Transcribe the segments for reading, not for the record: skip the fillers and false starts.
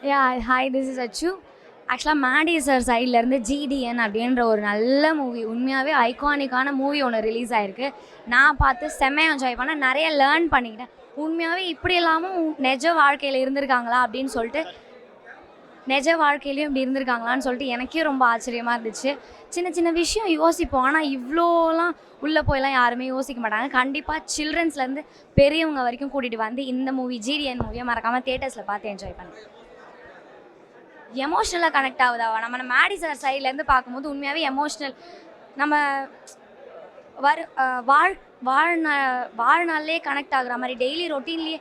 Hi, this is அச்சு. ஆக்சுவலாக Maddy sir சைட்லேருந்து ஜிடிஎன் அப்படின்ற ஒரு நல்ல மூவி, உண்மையாகவே ஐகானிக்கான மூவி ஒன்று ரிலீஸ் ஆகிருக்கு. நான் பார்த்து செம்மையாக என்ஜாய் பண்ணேன், நிறைய லேர்ன் பண்ணிக்கிட்டேன். உண்மையாகவே இப்படி இல்லாமல் நிஜ வாழ்க்கையில் இருந்திருக்காங்களா அப்படின்னு சொல்லிட்டு, நிஜ வாழ்க்கையிலையும் இப்படி இருந்திருக்காங்களான்னு சொல்லிட்டு எனக்கே ரொம்ப ஆச்சரியமாக இருந்துச்சு. சின்ன சின்ன விஷயம் யோசிப்போம், ஆனால் இவ்வளோலாம் உள்ளே போயெல்லாம் யாருமே யோசிக்க மாட்டாங்க. கண்டிப்பாக சில்ட்ரன்ஸ்லேருந்து பெரியவங்க வரைக்கும் கூட்டிகிட்டு வந்து இந்த மூவி ஜிடிஎன் மூவியை மறக்காமல் தியேட்டர்ஸில் பார்த்து என்ஜாய் பண்ணேன். எமோஷ்னலாக கனெக்ட் ஆகுதாவா? நம்ம மேடி சார் சைட்லேருந்து பார்க்கும்போது உண்மையாகவே எமோஷ்னல். நம்ம வாழ்நாள்லேயே கனெக்ட் ஆகுற மாதிரி, டெய்லி ரொட்டீன்லேயே.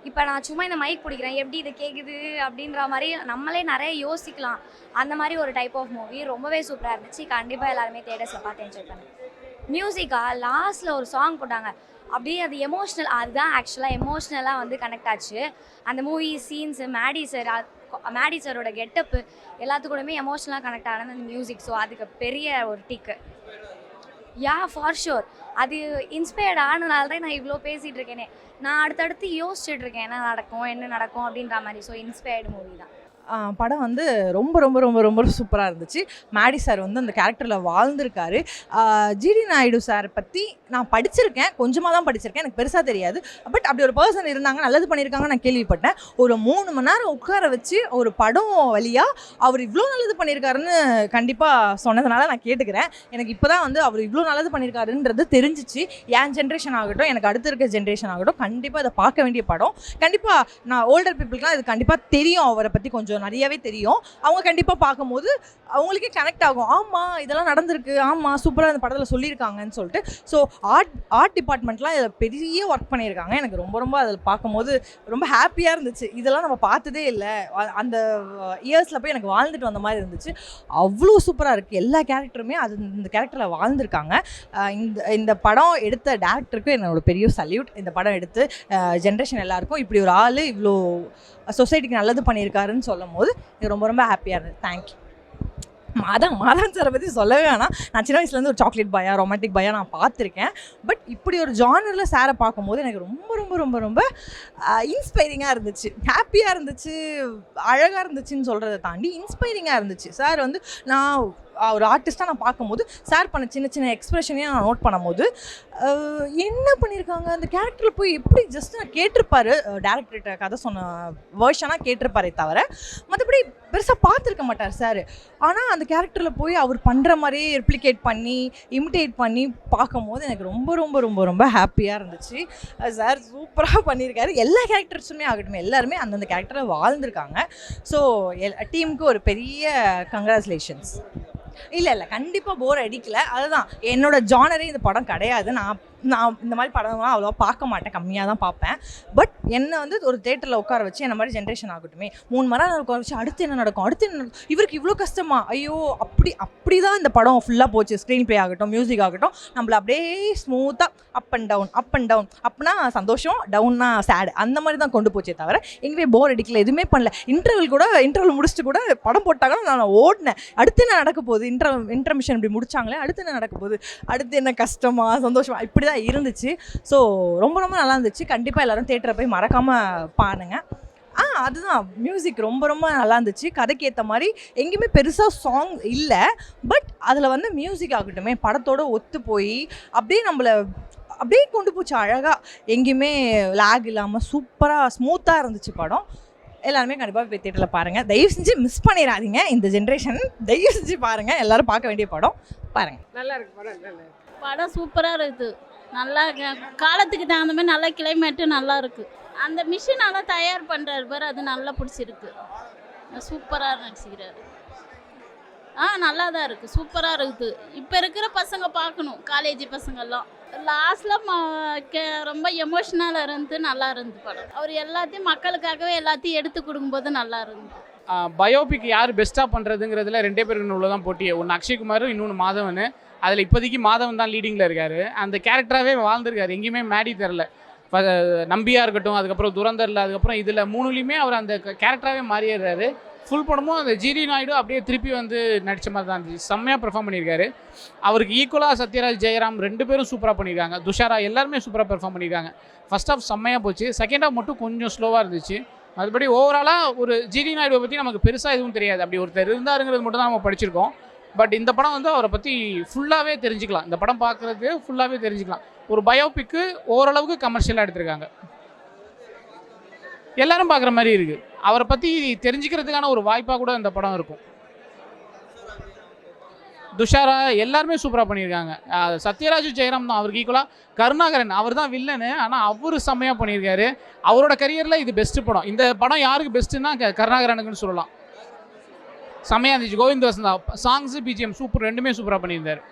இப்போ நான் சும்மா இந்த மைக் பிடிக்கிறேன், எப்படி இது கேட்குது அப்படின்ற மாதிரி நம்மளே நிறைய யோசிக்கலாம். அந்த மாதிரி ஒரு டைப் ஆஃப் மூவி ரொம்பவே சூப்பராக இருந்துச்சு. கண்டிப்பாக எல்லாருமே தியேட்டர்ஸில் பார்த்து என்ஜாய் பண்ணேன். மியூசிக்காக லாஸ்ட்டில் ஒரு சாங் போட்டாங்க, அப்படியே அது எமோஷ்னல். அதுதான் ஆக்சுவலாக எமோஷ்னலாக வந்து கனெக்ட் ஆச்சு. அந்த மூவி சீன்ஸு, மேடி சாரோட கெட்டப்பு எல்லாத்துக்கூடமே எமோஷ்னலாக கனெக்ட் ஆனது அந்த மியூசிக். ஸோ அதுக்கு பெரிய ஒரு டிக்கு. For sure. அது இன்ஸ்பயர்ட் ஆனனால தான் நான் இவ்வளோ பேசிகிட்டு இருக்கேனே. நான் அடுத்தடுத்து யோசிச்சுட்டு இருக்கேன் என்ன நடக்கும் அப்படின்ற மாதிரி. ஸோ இன்ஸ்பயர்டு மூவி தான். படம் வந்து ரொம்ப ரொம்ப ரொம்ப ரொம்ப சூப்பராக இருந்துச்சு. மேடி சார் வந்து அந்த கேரக்டரில் வாழ்ந்திருக்காரு. ஜிடி நாயுடு சார் பற்றி நான் படிச்சிருக்கேன், கொஞ்சமாக தான் படிச்சிருக்கேன், எனக்கு பெருசாக தெரியாது. பட் அப்படி ஒரு பர்சன் இருந்தாங்க, நல்லது பண்ணியிருக்காங்க நான் கேள்விப்பட்டேன். ஒரு 3 மணி நேரம் உட்கார வச்சு ஒரு படம் வழியாக அவர் இவ்வளோ நல்லது பண்ணியிருக்காருன்னு கண்டிப்பாக சொன்னதுனால நான் கேட்டுக்கிறேன். எனக்கு இப்போ தான் வந்து அவர் இவ்வளோ நல்லது பண்ணியிருக்காருன்றது தெரிஞ்சிச்சு. என் ஜென்ரேஷன் ஆகட்டும், எனக்கு அடுத்து இருக்க ஜென்ரேஷன் ஆகட்டும், கண்டிப்பாக அதை பார்க்க வேண்டிய படம். கண்டிப்பாக நான் ஓல்டர் பீப்புளுக்குலாம் இது கண்டிப்பாக தெரியும், அவரை பற்றி கொஞ்சம் நிறையவே தெரியும். அவங்க கண்டிப்பாக பார்க்கும்போது அவங்களுக்கே கனெக்ட் ஆகும். ஆமாம், இதெல்லாம் நடந்திருக்கு, ஆமாம் சூப்பராக அந்த படத்தில் சொல்லியிருக்காங்கன்னு சொல்லிட்டு. ஸோ ஆர்ட் டிபார்ட்மெண்ட்லாம் இதில் பெரிய ஒர்க் பண்ணியிருக்காங்க. எனக்கு ரொம்ப ரொம்ப அதில் பார்க்கும்போது ரொம்ப ஹாப்பியாக இருந்துச்சு. இதெல்லாம் நம்ம பார்த்ததே இல்லை, அந்த இயர்ஸில் போய் எனக்கு வாழ்ந்துட்டு வந்த மாதிரி இருந்துச்சு. அவ்வளோ சூப்பராக இருக்குது. எல்லா கேரக்டருமே இந்த கேரக்டரில் வாழ்ந்துருக்காங்க. இந்த படம் எடுத்த டேரக்டருக்கு என்னோட பெரிய சல்யூட். இந்த படம் எடுத்து ஜென்ரேஷன் எல்லாருக்கும் இப்படி ஒரு ஆள் இவ்வளோ சொசைட்டிக்கு நல்லது பண்ணியிருக்காருன்னு சொல்லும் போது எனக்கு ரொம்ப ரொம்ப ஹாப்பியாக இருந்தது. தேங்க்யூ. மாதவன் சாரை பற்றி சொல்லவே வேணாம். நான் சின்ன வயசுலேருந்து ஒரு சாக்லேட் பாயா, ரொமான்டிக் பாயா நான் பார்த்துருக்கேன். பட் இப்படி ஒரு ஜானரில் சாரை பார்க்கும்போது எனக்கு ரொம்ப ரொம்ப ரொம்ப ரொம்ப இன்ஸ்பைரிங்காக இருந்துச்சு, ஹாப்பியாக இருந்துச்சு, அழகாக இருந்துச்சுன்னு சொல்கிறத தாண்டி இன்ஸ்பைரிங்காக இருந்துச்சு. சார் வந்து நான் ஒரு ஆர்டிஸ்ட்டாக நான் பார்க்கும்போது சார் பண்ண சின்ன சின்ன எக்ஸ்ப்ரெஷனையும் நான் நோட் பண்ணும்போது என்ன பண்ணியிருக்காங்க அந்த கேரக்டரில் போய் எப்படி ஜஸ்ட் நான் கேட்டிருப்பாரு, டேரக்டர்கிட்ட கதை சொன்ன வேர்ஷனாக கேட்டிருப்பாரே தவிர மற்றபடி பெருசாக பார்த்துருக்க மாட்டார் சார். ஆனால் அந்த கேரக்டரில் போய் அவர் பண்ணுற மாதிரியே ரெப்ளிகேட் பண்ணி இமிட்டேட் பண்ணி பார்க்கும்போது எனக்கு ரொம்ப ரொம்ப ரொம்ப ரொம்ப ஹாப்பியாக இருந்துச்சு. சார் சூப்பராக பண்ணியிருக்காரு. எல்லா கேரக்டர்ஸுமே ஆகட்டும், எல்லாருமே அந்தந்த கேரக்டரை வாழ்ந்துருக்காங்க. ஸோ டீமுக்கு ஒரு பெரிய கங்க்ராச்சுலேஷன்ஸ். இல்லை கண்டிப்பாக போர் அடிக்கல. அதுதான் என்னோட ஜானரே இந்த படம் கிடையாது. நான் இந்த மாதிரி படம்லாம் அவ்வளோவா பார்க்க மாட்டேன், கம்மியாக தான் பார்ப்பேன். பட் என்னை வந்து ஒரு தேட்டரில் உட்கார வச்சு என்ன மாதிரி ஜென்ரேஷன் ஆகட்டுமே 3 மணி நேரம் உட்கார வச்சு அடுத்து என்ன நடக்கும், இவருக்கு இவ்வளோ கஷ்டமா, ஐயோ அப்படி தான் இந்த படம் ஃபுல்லாக போச்சு. ஸ்க்ரீன் ப்ளே ஆகட்டும், மியூசிக் ஆகட்டும், நம்மளை அப்படியே ஸ்மூத்தாக அப் அண்ட் டவுன் அப்படின்னா சந்தோஷம், டவுன்னா சேடு, அந்த மாதிரி தான் கொண்டு போச்சே தவிர எங்கேயுமே போர் அடிக்கல, எதுவுமே பண்ணல. இன்டர்வல் முடிச்சுட்டு கூட படம் போட்டாங்கன்னா நான் ஓடினேன். அடுத்து என்ன நடக்க போகுது, இன்டர்மிஷன் இப்படி முடிச்சாங்களே, அடுத்து என்ன நடக்க போகுது, அடுத்து என்ன கஷ்டமா சந்தோஷமா, இப்படி தான் இருந்துச்சு. ஸோ ரொம்ப ரொம்ப நல்லா இருந்துச்சு. கண்டிப்பாக எல்லோரும் தேட்டரை போய் மறக்காமல் பாருங்க. அதுதான் மியூசிக் ரொம்ப ரொம்ப நல்லா இருந்துச்சு. கதைக்கு ஏற்ற மாதிரி எங்கேயுமே பெருசாக சாங் இல்லை, பட் அதில் வந்து மியூசிக் ஆகட்டுமே படத்தோடு ஒத்து போய் அப்படியே நம்மளை அப்படியே கொண்டு போச்சு அழகாக. எங்கேயுமே லேக் இல்லாமல் சூப்பராக ஸ்மூத்தாக இருந்துச்சு படம். எல்லாருமே கண்டிப்பாக போய் தேட்டரில் பாருங்கள். தயவு செஞ்சு மிஸ் பண்ணிடாதீங்க. இந்த ஜென்ரேஷன் தயவு செஞ்சு பாருங்கள். எல்லோரும் பார்க்க வேண்டிய படம். பாருங்கள், நல்லா இருக்கு படம் சூப்பராக இருக்குது. நல்லா காலத்துக்கு தகுந்த மாதிரி நல்லா கிளைமேட்டு நல்லா இருக்குது. அந்த மிஷினால் தயார் பண்ணுறாரு பாரு, அது நல்லா பிடிச்சிருக்கு. சூப்பராக நடிச்சுக்கிறாரு. நல்லா தான் இருக்குது, சூப்பராக இருக்குது. இப்போ இருக்கிற பசங்க பார்க்கணும், காலேஜ் பசங்கள்லாம். லாஸ்ட்டில் ரொம்ப எமோஷ்னலாக இருந்து நல்லா இருந்து படம். அவர் எல்லாத்தையும் மக்களுக்காகவே எல்லாத்தையும் எடுத்து கொடுக்கும்போது நல்லா இருந்து. பயோபிக் யார் பெஸ்ட்டாக பண்ணுறதுங்கிறதுல 2 பேருக்கு உள்ள தான் போட்டியே. ஒன்று அக்ஷய்குமார், இன்னொன்று மாதவன். அதில் இப்போதைக்கு மாதவன் தான் லீடிங்கில் இருக்கார். அந்த கேரக்டராகவே வாழ்ந்துருக்காரு, எங்கேயுமே மேடி தெரில. நம்பியாக இருக்கட்டும், அதுக்கப்புறம் துரந்தரில், அதுக்கப்புறம் இதில் 3லையுமே அவர் அந்த கேரக்டராகவே மாறிடுறாரு. ஃபுல் படமும் அந்த ஜிடி நாயுடு அப்படியே திருப்பி வந்து நடித்த மாதிரி தான் இருந்துச்சு. செம்மையாக பெர்ஃபார்ம் பண்ணியிருக்காரு. அவருக்கு ஈக்குவலாக சத்யராஜ், ஜெயராம் 2 பேரும் சூப்பராக பண்ணியிருக்காங்க. துஷாரா எல்லாருமே சூப்பராக பெர்ஃபார்ம் பண்ணியிருக்காங்க. ஃபர்ஸ்ட் ஹாஃப் செம்மையாக போச்சு. செகண்ட் ஹாஃப் மட்டும் கொஞ்சம் ஸ்லோவாக இருந்துச்சு. அதுபடி ஓவராலாக ஒரு ஜிடி நாயுடுவை பற்றி நமக்கு பெருசாக எதுவும் தெரியாது. அப்படி ஒருத்தர் இருந்தாருங்கிறது மட்டும் தான் நம்ம படிச்சிருக்கோம். பட் இந்த படம் வந்து அவரை பற்றி ஃபுல்லாகவே தெரிஞ்சுக்கலாம். இந்த படம் பார்க்குறது ஃபுல்லாகவே தெரிஞ்சுக்கலாம். ஒரு பயோபிக்கு ஓரளவுக்கு கமர்ஷியலாக எடுத்திருக்காங்க. எல்லாரும் பார்க்குற மாதிரி இருக்குது. அவரை பற்றி தெரிஞ்சுக்கிறதுக்கான ஒரு வாய்ப்பாக கூட இந்த படம் இருக்கும். துஷாரா எல்லாருமே சூப்பராக பண்ணியிருக்காங்க. சத்யராஜ் ஜெயராம் தான் அவருக்கு ஈக்குவலாக. கருணாகரன் அவர் தான் வில்லனு, ஆனால் அவர் செம்மையாக பண்ணியிருக்காரு. அவரோட கரியரில் இது பெஸ்ட்டு படம். இந்த படம் யாருக்கு பெஸ்ட்டுன்னா கருணாகரனுக்குன்னு சொல்லலாம். செம்மையாக இருந்துச்சு. Kovind Vasantha songs BGM super, ரெண்டுமே சூப்பராக பண்ணியிருந்தார்.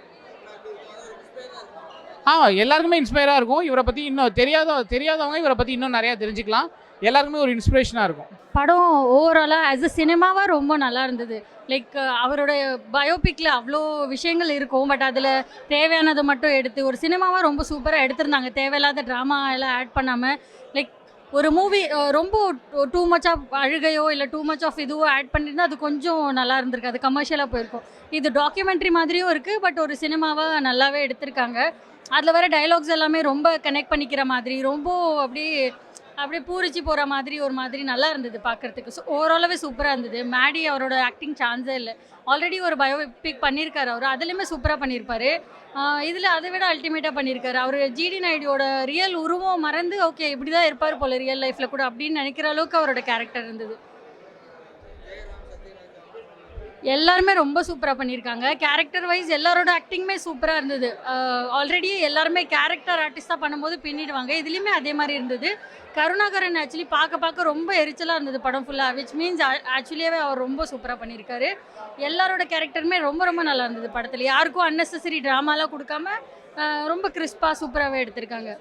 எல்லாருக்குமே இன்ஸ்பயராக இருக்கும். இவரை பற்றி இன்னும் தெரியாதவங்க இவரை பற்றி இன்னும் நிறையா தெரிஞ்சுக்கலாம். எல்லாருக்குமே ஒரு இன்ஸ்பிரேஷனாக இருக்கும். படம் ஓவராலாக ஆஸ் அ சினிமாவாக ரொம்ப நல்லா இருந்தது. லைக் அவரோட பயோபிக்கில் அவ்வளோ விஷயங்கள் இருக்கும், பட் அதில் தேவையானதை மட்டும் எடுத்து ஒரு சினிமாவாக ரொம்ப சூப்பராக எடுத்திருந்தாங்க. தேவையில்லாத ட்ராமா எல்லாம் ஆட் பண்ணாமல், லைக் ஒரு மூவி ரொம்ப டூ மச் ஆஃப் அழுகையோ இல்லை டூ மச் ஆஃப் இதுவோ ஆட் பண்ணியிருந்தால் அது கொஞ்சம் நல்லா இருந்திருக்கு. அது கமர்ஷியலாக போயிருக்கும். இது டாக்குமெண்ட்ரி மாதிரியும் இருக்குது, பட் ஒரு சினிமாவாக நல்லாவே எடுத்திருக்காங்க. அதில் வர டைலாக்ஸ் எல்லாமே ரொம்ப கனெக்ட் பண்ணிக்கிற மாதிரி, ரொம்ப அப்படியே பூரிச்சு போகிற மாதிரி ஒரு மாதிரி நல்லா இருந்தது பார்க்குறதுக்கு. ஸோ ஓவராலாகவே சூப்பராக இருந்தது. மேடி அவரோட ஆக்டிங் சான்ஸே இல்லை. ஆல்ரெடி ஒரு பயோபிக் பண்ணியிருக்காரு அவர், அதுலேயுமே சூப்பராக பண்ணியிருப்பார். இதில் அதை விட அல்டிமேட்டாக பண்ணியிருக்காரு. அவர் ஜிடி நாயுடுவோட ரியல் உருவம் மறந்து ஓகே இப்படி தான் இருப்பார் போல ரியல் லைஃப்பில் கூட அப்படின்னு நினைக்கிற அளவுக்கு அவரோட கேரக்டர் இருந்தது. எல்லாருமே ரொம்ப சூப்பராக பண்ணியிருக்காங்க. கேரக்டர் வைஸ் எல்லாரோட ஆக்டிங்குமே சூப்பராக இருந்தது. ஆல்ரெடி எல்லாருமே கேரக்டர் ஆர்டிஸ்டாக பண்ணும்போது பின்னிடுவாங்க, இதுலேயுமே அதே மாதிரி இருந்தது. கருணாகரன் ஆக்சுவலி பார்க்க ரொம்ப எரிச்சலாக இருந்தது படம் ஃபுல்லாக, விச் மீன்ஸ் ஆக்சுவலியாகவே அவர் ரொம்ப சூப்பராக பண்ணியிருக்காரு. எல்லாரோட கேரக்டருமே ரொம்ப நல்லா இருந்தது படத்தில். யாருக்கும் அன்னெசரி ட்ராமாலாம் கொடுக்காம ரொம்ப கிறிஸ்பாக சூப்பராகவே எடுத்திருக்காங்க.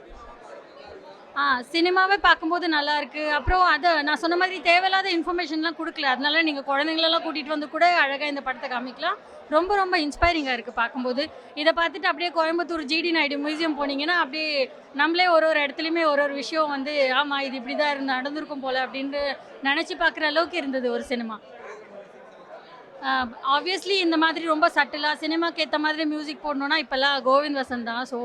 சினிமாவே பார்க்கும்போது நல்லாயிருக்கு. அப்புறம் அதை நான் சொன்ன மாதிரி தேவையில்லாத இன்ஃபர்மேஷன்லாம் கொடுக்கல, அதனால நீங்கள் குழந்தைங்களெல்லாம் கூட்டிகிட்டு வந்து கூட அழகாக இந்த படத்தை காமிக்கலாம். ரொம்ப இன்ஸ்பைரிங்காக இருக்குது பார்க்கும்போது. இதை பார்த்துட்டு அப்படியே கோயம்புத்தூர் ஜிடி நாயுடு மியூசியம் போனீங்கன்னா அப்படியே நம்மளே ஒரு இடத்துலையுமே ஒரு விஷயம் வந்து ஆமாம் இது இப்படி தான் நடந்திருக்கும் போல் அப்படின்ட்டு நினச்சி பார்க்குற அளவுக்கு இருந்தது ஒரு சினிமா. ஆப்வியஸ்லி இந்த மாதிரி ரொம்ப சட்டிலாக சினிமாக்கு ஏற்ற மாதிரி மியூசிக் போடணுன்னா இப்போல்லாம் கோவிந்த் வசந்த் தான். ஸோ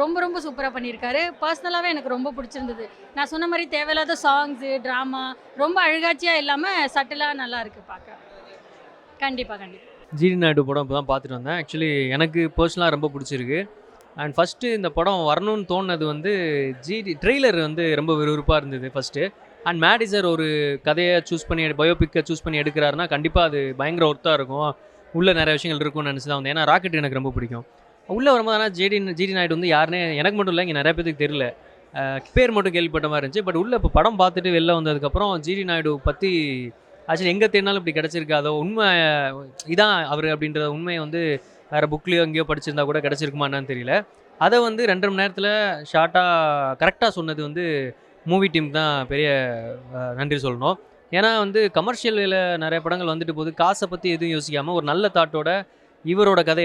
ரொம்ப சூப்பராக பண்ணியிருக்காரு. பர்சனலாகவே எனக்கு ரொம்ப பிடிச்சிருந்தது. நான் சொன்ன மாதிரி தேவையில்லாத சாங்ஸு ட்ராமா ரொம்ப அழுகாட்சியாக இல்லாமல் சட்டிலாக நல்லா இருக்குது பார்க்க. கண்டிப்பாக ஜிடி நாயுடு படம் இப்போ தான் பார்த்துட்டு வந்தேன். ஆக்சுவலி எனக்கு பர்சனலாக ரொம்ப பிடிச்சிருக்கு. அண்ட் ஃபஸ்ட்டு இந்த படம் வரணும்னு தோணுனது வந்து ட்ரெய்லர் வந்து ரொம்ப விறுவிறுப்பாக இருந்தது ஃபஸ்ட்டு. அண்ட் மேடி சார் ஒரு கதையை சூஸ் பண்ணி பயோபிக்கை சூஸ் பண்ணி எடுக்கிறாருன்னா கண்டிப்பாக அது பயங்கர ஒர்த்தாக இருக்கும். உள்ளே நிறைய விஷயங்கள் இருக்கும்னு நினச்சி தான் வந்து. ஏன்னா ராக்கெட் எனக்கு ரொம்ப பிடிக்கும். உள்ளே வரும்போது ஆனால் ஜிடி நாயுடு வந்து யாருன்னே எனக்கு மட்டும் இல்லை, இங்கே நிறைய பேருக்கு தெரியல. பேர் மட்டும் கேள்விப்பட்ட மாதிரி இருந்துச்சு. பட் உள்ளே இப்போ படம் பார்த்துட்டு வெளில வந்ததுக்கப்புறம் ஜிடி நாயுடு பற்றி ஆக்சுவலி எங்கே தேடினாலும் இப்படி கிடச்சிருக்காதோ, உண்மை இதான் அவர் அப்படின்ற உண்மையை வந்து வேறு புக்லேயோ எங்கேயோ படிச்சிருந்தா கூட கிடச்சிருக்குமா என்னன்னு தெரியல. அதை வந்து 2.5 மணி நேரத்தில் ஷார்ட்டாக கரெக்டாக சொன்னது வந்து மூவி டீம் தான் பெரிய நன்றி சொல்லணும். ஏன்னா வந்து கமர்ஷியலில் நிறைய படங்கள் வந்துட்டு போது காசை பற்றி எதுவும் யோசிக்காமல் ஒரு நல்ல தாட்டோட இவரோட கதை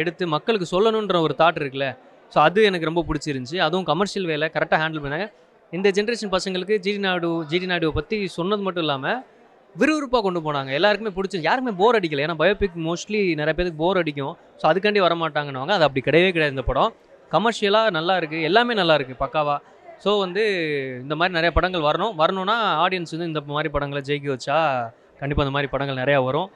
எடுத்து மக்களுக்கு சொல்லணுன்ற ஒரு தாட் இருக்குல்ல. ஸோ அது எனக்கு ரொம்ப பிடிச்சிருந்துச்சி. அதுவும் கமர்ஷியல் வேலை கரெக்டாக ஹேண்டில் பண்ணாங்க. இந்த ஜென்ரேஷன் பசங்களுக்கு ஜிடி நாயுடுவை பற்றி சொன்னது மட்டும் இல்லாமல் விறுவிறுப்பாக கொண்டு போனாங்க. எல்லாருக்குமே பிடிச்சி, யாருமே போர் அடிக்கலை. ஏன்னா பயோபிக் மோஸ்ட்லி நிறைய பேருக்கு போர் அடிக்கும். ஸோ அதுக்காண்டி வரமாட்டாங்கன்னுவாங்க. அது அப்படி கிடையாது. இந்த படம் கமர்ஷியலாக நல்லா இருக்குது, எல்லாமே நல்லா இருக்குது பக்காவாக. ஸோ வந்து இந்த மாதிரி நிறைய படங்கள் வரணும்னா ஆடியன்ஸ் வந்து இந்த மாதிரி படங்களை ஜெயிக்க வச்சா கண்டிப்பாக இந்த மாதிரி படங்கள் நிறையா வரும்.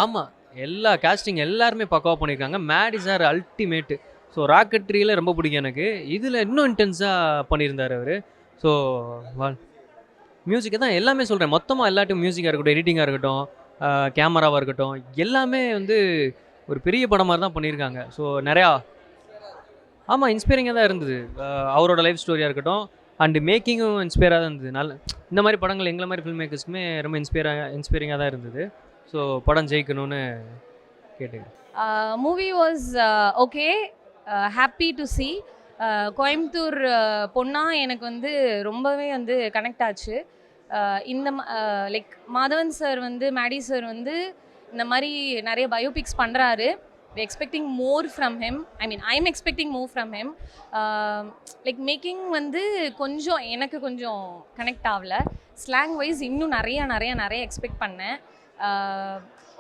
ஆமாம், எல்லா கேஸ்டிங் எல்லாருமே பக்காவாக பண்ணியிருக்காங்க. Maddy sir ultimate. ஸோ ராக்கெட்ரியில் ரொம்ப பிடிக்கும் எனக்கு. இதில் இன்னும் இன்டென்ஸாக பண்ணியிருந்தார் அவர். ஸோ மியூசிக்கை தான் எல்லாமே சொல்கிறேன். மொத்தமாக எல்லாட்டும் மியூசிக்காக இருக்கட்டும், எடிட்டிங்காக இருக்கட்டும், கேமராவாக இருக்கட்டும், எல்லாமே வந்து ஒரு பெரிய படம் மாதிரி தான் பண்ணியிருக்காங்க. ஸோ நிறையா இன்ஸ்பைரிங்காக தான் இருந்தது. அவரோட லைஃப் ஸ்டோரியாக இருக்கட்டும் அண்டு மேக்கிங்கும் இன்ஸ்பைராக தான் இருந்தது. இந்த மாதிரி படங்கள் எங்களை மாதிரி ஃபில்ம் மேக்கர்ஸ்க்குமே ரொம்ப இன்ஸ்பைரிங்காக தான் இருந்தது. ஸோ படம் ஜெயிக்கணும்னு கேட்டுக்கிறேன். Movie was okay, happy to C. Coimbatore பொண்ணாக எனக்கு வந்து ரொம்பவே வந்து கனெக்ட் ஆச்சு. இந்த லைக் மாதவன் சார் வந்து மேடி சார் வந்து இந்த மாதிரி நிறைய பயோபிக்ஸ் பண்ணுறாரு. we're expecting more from him. I'm expecting more from him. Like making வந்து கொஞ்சம் எனக்கு கொஞ்சம் கனெக்ட் ஆகல. ஸ்லாங் வைஸ் இன்னும் நிறைய எக்ஸ்பெக்ட் பண்ணேன்.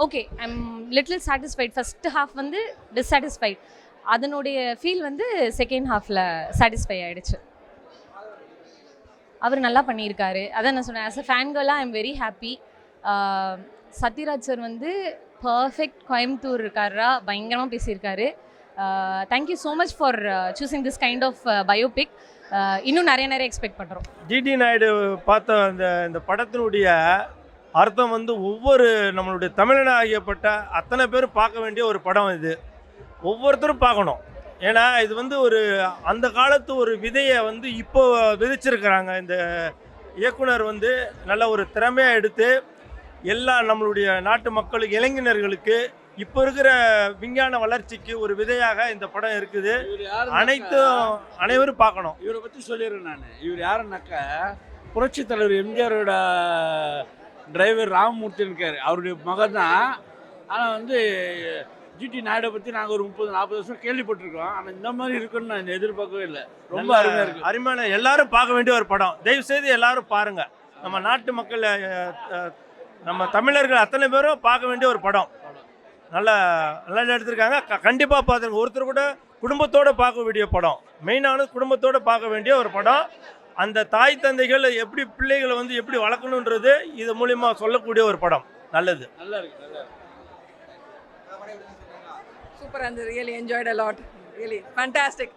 Okay, I'm little satisfied. First half வந்து டிஸ்சாட்டிஸ்ஃபைட். அதனுடைய ஃபீல் வந்து செகண்ட் ஹாஃபில் சாட்டிஸ்ஃபை ஆகிடுச்சு. அவர் நல்லா பண்ணியிருக்காரு. அதான் நான் சொன்னேன், ஆஸ் அ ஃபேன் கேர்லாக I am very happy. Sathyaraj sir வந்து பர்ஃபெக்ட் கோயம்புத்தூர் இருக்காரா, பயங்கரமாக பேசியிருக்காரு. Thank you so much for choosing this kind of biopic. இன்னும் நிறைய எக்ஸ்பெக்ட் பண்ணுறோம். ஜிடி நாயுடு பார்த்த இந்த படத்தினுடைய அர்த்தம் வந்து ஒவ்வொரு நம்மளுடைய தமிழனாகியப்பட்ட அத்தனை பேரும் பார்க்க வேண்டிய ஒரு படம் இது. ஒவ்வொருத்தரும் பார்க்கணும். ஏன்னா இது வந்து ஒரு அந்த காலத்து ஒரு விதையை வந்து இப்போ விதைச்சிருக்கிறாங்க. இந்த இயக்குனர் வந்து நல்ல ஒரு திறமையாக எடுத்து எல்லா நம்மளுடைய நாட்டு மக்களுக்கு, இளைஞர்களுக்கு இப்போ இருக்கிற விஞ்ஞான வளர்ச்சிக்கு ஒரு விதையாக இந்த படம் இருக்குது. அனைவரும் பார்க்கணும். இவரை பற்றி சொல்லிடுறேன் நான். இவர் யாருன்னாக்கா புரட்சி தலைவர் எம்ஜிஆரோட டிரைவர் ராமமூர்த்தி இருக்கார், அவருடைய மகன் தான். ஆனால் வந்து ஜிடி நாயுடை பற்றி நாங்கள் ஒரு 30-40 வருஷம் கேள்விப்பட்டிருக்கோம். ஆனால் இந்த மாதிரி இருக்குன்னு நான் எதிர்பார்க்கவே இல்லை. ரொம்ப அருமையாக இருக்குது. அருமையான, எல்லாரும் பார்க்க வேண்டிய ஒரு படம். தயவுசெய்து எல்லாரும் பாருங்கள். நம்ம நாட்டு மக்கள், நம்ம தமிழர்கள் அத்தனை பேரும் பார்க்க வேண்டிய ஒரு படம். நல்லா எடுத்திருக்காங்க. கண்டிப்பாக பார்த்துருங்க. ஒருத்தர் கூட குடும்பத்தோடு பார்க்க வேண்டிய படம். மெயினானது குடும்பத்தோடு பார்க்க வேண்டிய ஒரு படம். அந்த தாய் தந்தைகள் எப்படி பிள்ளைகளை வந்து எப்படி வளர்க்கணுன்றது இது மூலிமா சொல்லக்கூடிய ஒரு படம். நல்லது. நல்லா இருக்கு. நல்லா இருக்கு. சூப்பராக இருந்தது. Really enjoyed a lot. Really fantastic.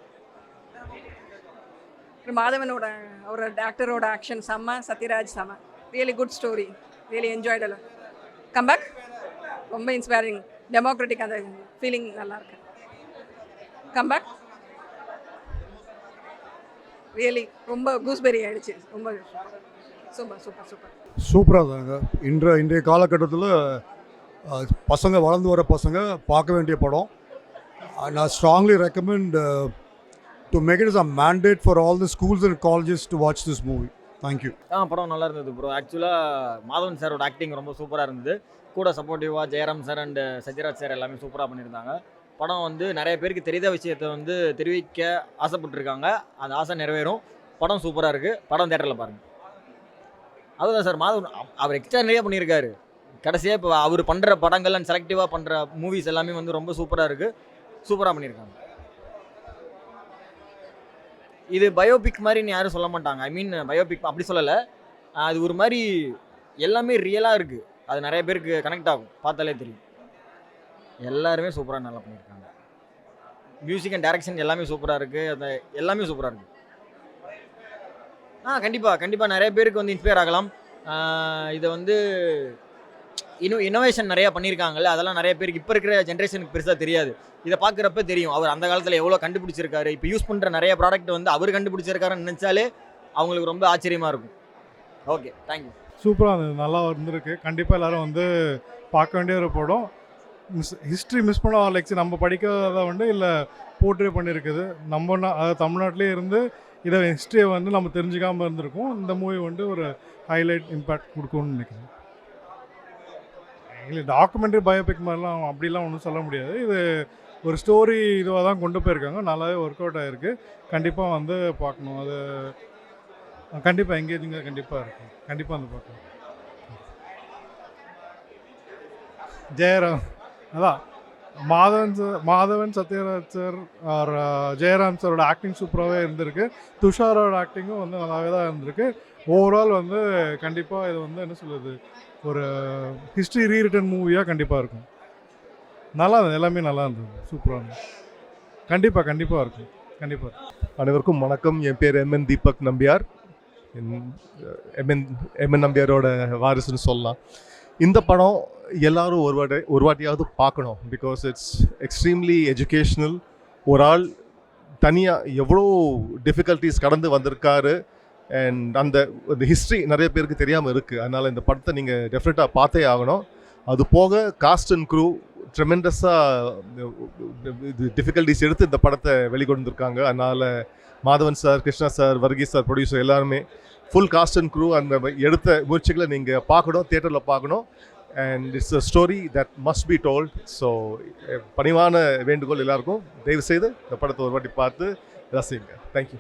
மாதவனோட ஒரு ஆக்டரோட ஆக்ஷன் செம்ம. சத்யராஜ் செம்ம. Really good story. Really enjoyed a lot. Comeback ரொம்ப இன்ஸ்பைரிங். டெமோக்ராட்டிக் அந்த ஃபீலிங் நல்லாயிருக்கு. கம்பேக் ரியலி ரொம்ப கூஸ்பெரி ஆகிடுச்சு. ரொம்ப சூப்பராக இருந்தாங்க. இன்றைய காலகட்டத்தில் பசங்க வளர்ந்து வர பசங்க பார்க்க வேண்டிய படம். நான் strongly recommend to make it is a mandate for all the schools and colleges to watch this movie. Thank you. படம் நல்லா இருந்தது ப்ரோ. ஆக்சுவலாக மாதவன் சாரோட ஆக்டிங் ரொம்ப சூப்பராக இருந்தது. கூட சப்போர்ட்டிவாக Jayaram sir and Sathyaraj sir எல்லாமே சூப்பராக பண்ணியிருந்தாங்க. படம் வந்து நிறைய பேருக்கு தெரியாத விஷயத்தை வந்து தெரிவிக்க ஆசைப்பட்டுருக்காங்க. அந்த ஆசை நிறைவேறும். படம் சூப்பராக இருக்குது. படம் தேட்டரில் பாருங்கள். அதுதான் சார், மாதவன் அவர் எக்ஸ்ட்ரா நிறைய பண்ணியிருக்காரு. கடைசியாக இப்போ அவர் பண்ணுற படங்கள் அண்ட் செலக்டிவாக பண்ணுற மூவிஸ் எல்லாமே வந்து ரொம்ப சூப்பராக இருக்குது. சூப்பராக பண்ணியிருக்காங்க. இது பயோபிக் மாதிரின்னு யாரும் சொல்ல மாட்டாங்க. ஐ மீன் பயோபிக் அப்படி சொல்லலை. அது ஒரு மாதிரி எல்லாமே ரியலாக இருக்குது. அது நிறைய பேருக்கு கனெக்ட் ஆகும். பார்த்தாலே தெரியும். எல்லாருமே சூப்பராக நல்லா பண்ணியிருக்காங்க. மியூசிக் அண்ட் டைரக்ஷன் எல்லாமே சூப்பராக இருக்குது. அந்த எல்லாமே சூப்பராக இருக்குது. கண்டிப்பாக நிறைய பேருக்கு வந்து இன்ஸ்பயர் ஆகலாம். இதை வந்து இன்னோவேஷன் நிறையா பண்ணியிருக்காங்கல்ல, அதெல்லாம் நிறைய பேருக்கு இப்போ இருக்கிற ஜென்ரேஷனுக்கு பெருசாக தெரியாது. இதை பார்க்குறப்ப தெரியும் அவர் அந்த காலத்தில் எவ்வளோ கண்டுபிடிச்சிருக்காரு. இப்போ யூஸ் பண்ணுற நிறைய ப்ராடக்ட் வந்து அவர் கண்டுபிடிச்சிருக்காருன்னு நினச்சாலே அவங்களுக்கு ரொம்ப ஆச்சரியமாக இருக்கும். Okay, thank you. சூப்பராக இருந்தது. நல்லா இருந்திருக்கு. கண்டிப்பாக எல்லோரும் வந்து பார்க்க வேண்டிய ஒரு படம். ஹிஸ்ட்ரி மிஸ் பண்ண லைக்ஸ் நம்ம படிக்கிறத வந்து இல்லை போர்ட்ரே பண்ணியிருக்குது. அதாவது தமிழ்நாட்டிலே இருந்து இதை ஹிஸ்ட்ரியை வந்து நம்ம தெரிஞ்சுக்காமல் இருந்திருக்கோம். இந்த மூவி வந்து ஒரு ஹைலைட் இம்பேக்ட் கொடுக்கும்னு நினைக்கிறேன். இல்லை டாக்குமெண்ட்ரி பயோபிக் மாதிரிலாம் அப்படிலாம் ஒன்றும் சொல்ல முடியாது. இது ஒரு ஸ்டோரி இதுவாக தான் கொண்டு போயிருக்காங்க. நல்லாவே ஒர்க் அவுட் ஆகிருக்கு. கண்டிப்பாக வந்து பார்க்கணும். அது கண்டிப்பாக எங்கேஜிங்காக கண்டிப்பாக இருக்கும். கண்டிப்பாக வந்து பார்க்கணும். ஜெயராம் அதான் மாதவன் சத்யராஜ் சார் ஆர் ஜெயராம் சாரோட ஆக்டிங் சூப்பராகவே இருந்திருக்கு. துஷாரோட ஆக்டிங்கும் வந்து நல்லாவே தான் இருந்திருக்கு. ஓவரால் வந்து கண்டிப்பாக இது வந்து என்ன சொல்லுது, ஒரு ஹிஸ்ட்ரி ரீரிட்டன் மூவியாக கண்டிப்பாக இருக்கும். நல்லா இருந்தது. எல்லாமே நல்லா இருந்தது. சூப்பராக இருந்தது. கண்டிப்பாக இருக்கும். கண்டிப்பாக. அனைவருக்கும் வணக்கம். என் பேர் எம்என் தீபக் நம்பியார். எம்என் நம்பியாரோட வாரிசுன்னு சொல்லலாம். இந்த படம் எல்லாரும் ஒரு வாட்டியாவது பார்க்கணும். Because it's extremely educational. ஒரு ஆள் தனியாக எவ்வளோ டிஃபிகல்ட்டிஸ் கடந்து வந்திருக்காரு. அண்ட் அந்த ஹிஸ்ட்ரி நிறைய பேருக்கு தெரியாமல் இருக்குது. அதனால் இந்த படத்தை நீங்கள் டெஃபினட்டாக பார்த்தே ஆகணும். அது போக காஸ்ட் அண்ட் க்ரூ ட்ரெமெண்டஸாக டிஃபிகல்ட்டிஸ் எடுத்து இந்த படத்தை வெளிக்கொண்டிருக்காங்க. அதனால் Madhavan sir, Krishna sir, Varghese sir, producer எல்லாருமே ஃபுல் காஸ்ட் அண்ட் க்ரூ அந்த எடுத்த முயற்சிகளை நீங்கள் பார்க்கணும், தியேட்டரில் பார்க்கணும். And it's a story that must be told. So பணிவான வேண்டுகோள் எல்லாருக்கும், தயவுசெய்து இந்த படத்தை ஒரு வாட்டி பார்த்து ரசிங்க. தேங்க்யூ.